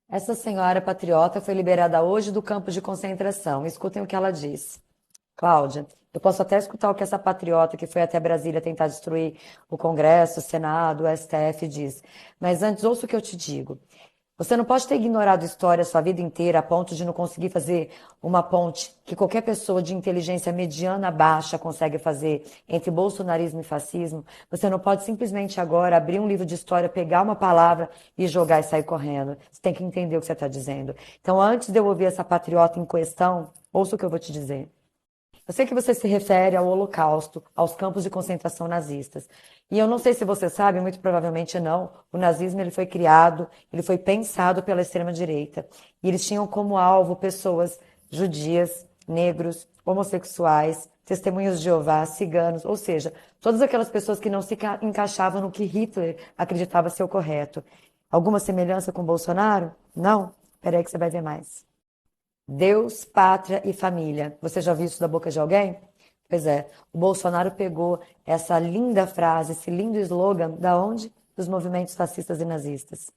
Essa senhora patriota foi liberada hoje do campo de concentração. Escutem o que ela disse. Cláudia, eu posso até escutar o que essa patriota que foi até Brasília tentar destruir o Congresso, o Senado, o STF diz. Mas antes, ouça o que eu te digo. Você não pode ter ignorado história a sua vida inteira a ponto de não conseguir fazer uma ponte que qualquer pessoa de inteligência mediana baixa consegue fazer entre bolsonarismo e fascismo. Você não pode simplesmente agora abrir um livro de história, pegar uma palavra e jogar e sair correndo. Você tem que entender o que você está dizendo. Então, antes de eu ouvir essa patriota em questão, ouça o que eu vou te dizer. Eu sei que você se refere ao Holocausto, aos campos de concentração nazistas. E eu não sei se você sabe, muito provavelmente não, o nazismo ele foi criado, ele foi pensado pela extrema-direita. E eles tinham como alvo pessoas judias, negros, homossexuais, testemunhos de Jeová, ciganos, ou seja, todas aquelas pessoas que não se encaixavam no que Hitler acreditava ser o correto. Alguma semelhança com Bolsonaro? Não? Espera aí que você vai ver mais. Deus, pátria e família. Você já viu isso da boca de alguém? Pois é, o Bolsonaro pegou essa linda frase, esse lindo slogan, da onde? Dos movimentos fascistas e nazistas.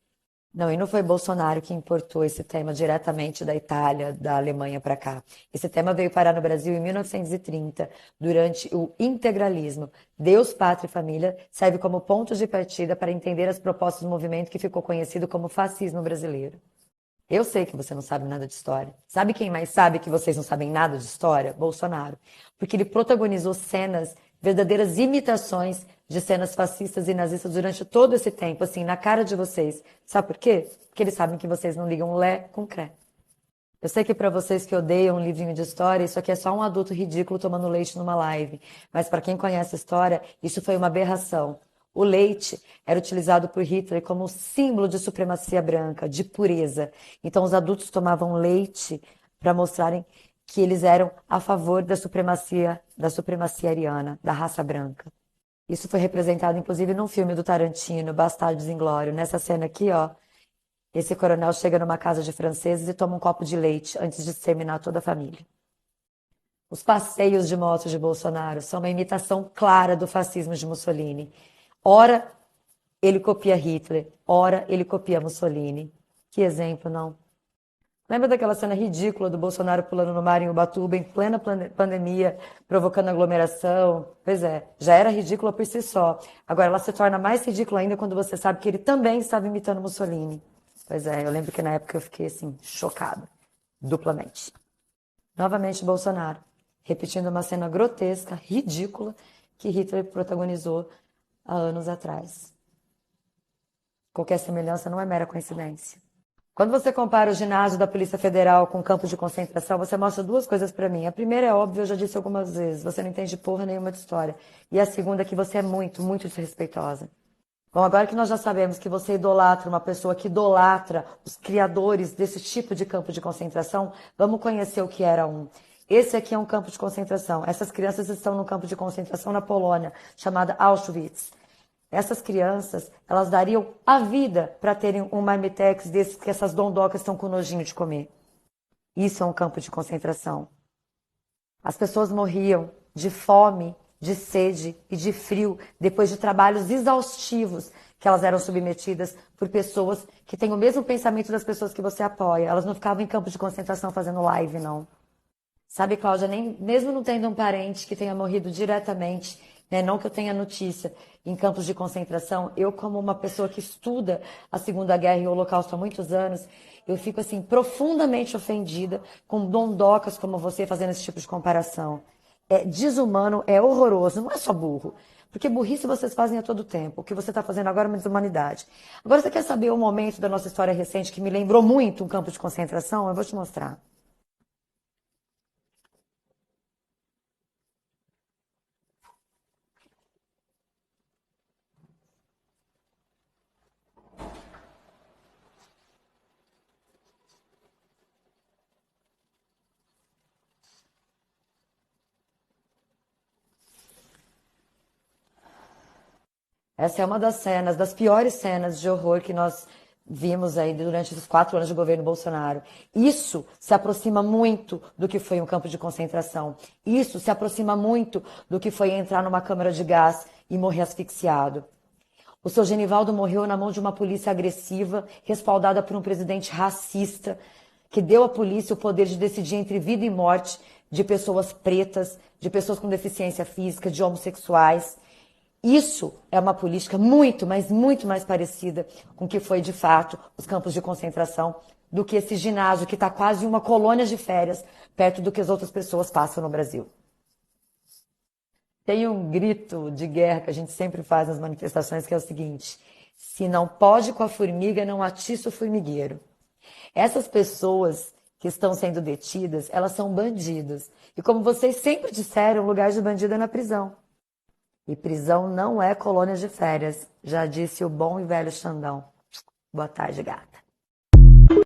Não, e não foi Bolsonaro que importou esse tema diretamente da Itália, da Alemanha para cá. Esse tema veio parar no Brasil em 1930, durante o integralismo. Deus, pátria e família serve como ponto de partida para entender as propostas do movimento que ficou conhecido como fascismo brasileiro. Eu sei que você não sabe nada de história. Sabe quem mais sabe que vocês não sabem nada de história? Bolsonaro. Porque ele protagonizou cenas, verdadeiras imitações de cenas fascistas e nazistas durante todo esse tempo, assim, na cara de vocês. Sabe por quê? Porque eles sabem que vocês não ligam lé com cré. Eu sei que para vocês que odeiam um livrinho de história, isso aqui é só um adulto ridículo tomando leite numa live. Mas para quem conhece a história, isso foi uma aberração. O leite era utilizado por Hitler como símbolo de supremacia branca, de pureza. Então os adultos tomavam leite para mostrarem que eles eram a favor da supremacia ariana, da raça branca. Isso foi representado inclusive num filme do Tarantino, Bastardos Inglórios. Nessa cena aqui, ó, esse coronel chega numa casa de franceses e toma um copo de leite antes de exterminar toda a família. Os passeios de moto de Bolsonaro são uma imitação clara do fascismo de Mussolini. Ora ele copia Hitler, ora ele copia Mussolini. Que exemplo, não? Lembra daquela cena ridícula do Bolsonaro pulando no mar em Ubatuba em plena pandemia, provocando aglomeração? Pois é, já era ridícula por si só. Agora ela se torna mais ridícula ainda quando você sabe que ele também estava imitando Mussolini. Pois é, eu lembro que na época eu fiquei assim, chocada, duplamente. Novamente Bolsonaro, repetindo uma cena grotesca, ridícula, que Hitler protagonizou há anos atrás. Qualquer semelhança não é mera coincidência. Quando você compara o ginásio da Polícia Federal com campos de concentração, você mostra duas coisas para mim. A primeira é óbvia, eu já disse algumas vezes, você não entende porra nenhuma de história. E a segunda é que você é muito, muito desrespeitosa. Bom, agora que nós já sabemos que você idolatra uma pessoa que idolatra os criadores desse tipo de campo de concentração, vamos conhecer o que era um. Esse aqui é um campo de concentração. Essas crianças estão num campo de concentração na Polônia, chamada Auschwitz. Essas crianças, elas dariam a vida para terem um marmitex desses que essas dondocas estão com nojinho de comer. Isso é um campo de concentração. As pessoas morriam de fome, de sede e de frio depois de trabalhos exaustivos que elas eram submetidas por pessoas que têm o mesmo pensamento das pessoas que você apoia. Elas não ficavam em campos de concentração fazendo live, não. Sabe, Cláudia, nem, mesmo não tendo um parente que tenha morrido diretamente, né, não que eu tenha notícia, em campos de concentração, eu como uma pessoa que estuda a Segunda Guerra e o Holocausto há muitos anos, eu fico assim profundamente ofendida com dondocas como você fazendo esse tipo de comparação. É desumano, é horroroso, não é só burro. Porque burrice vocês fazem a todo tempo. O que você está fazendo agora é uma desumanidade. Agora você quer saber um momento da nossa história recente que me lembrou muito um campo de concentração? Eu vou te mostrar. Essa é uma das cenas, das piores cenas de horror que nós vimos aí durante esses 4 anos de governo Bolsonaro. Isso se aproxima muito do que foi um campo de concentração. Isso se aproxima muito do que foi entrar numa câmara de gás e morrer asfixiado. O seu Genivaldo morreu na mão de uma polícia agressiva, respaldada por um presidente racista, que deu à polícia o poder de decidir entre vida e morte de pessoas pretas, de pessoas com deficiência física, de homossexuais. Isso é uma política muito, mas muito mais parecida com o que foi de fato os campos de concentração do que esse ginásio que está quase uma colônia de férias perto do que as outras pessoas passam no Brasil. Tem um grito de guerra que a gente sempre faz nas manifestações que é o seguinte: se não pode com a formiga, não atiça o formigueiro. Essas pessoas que estão sendo detidas, elas são bandidas. E como vocês sempre disseram, o lugar de bandido é na prisão. E prisão não é colônia de férias, já disse o bom e velho Xandão. Boa tarde, gata.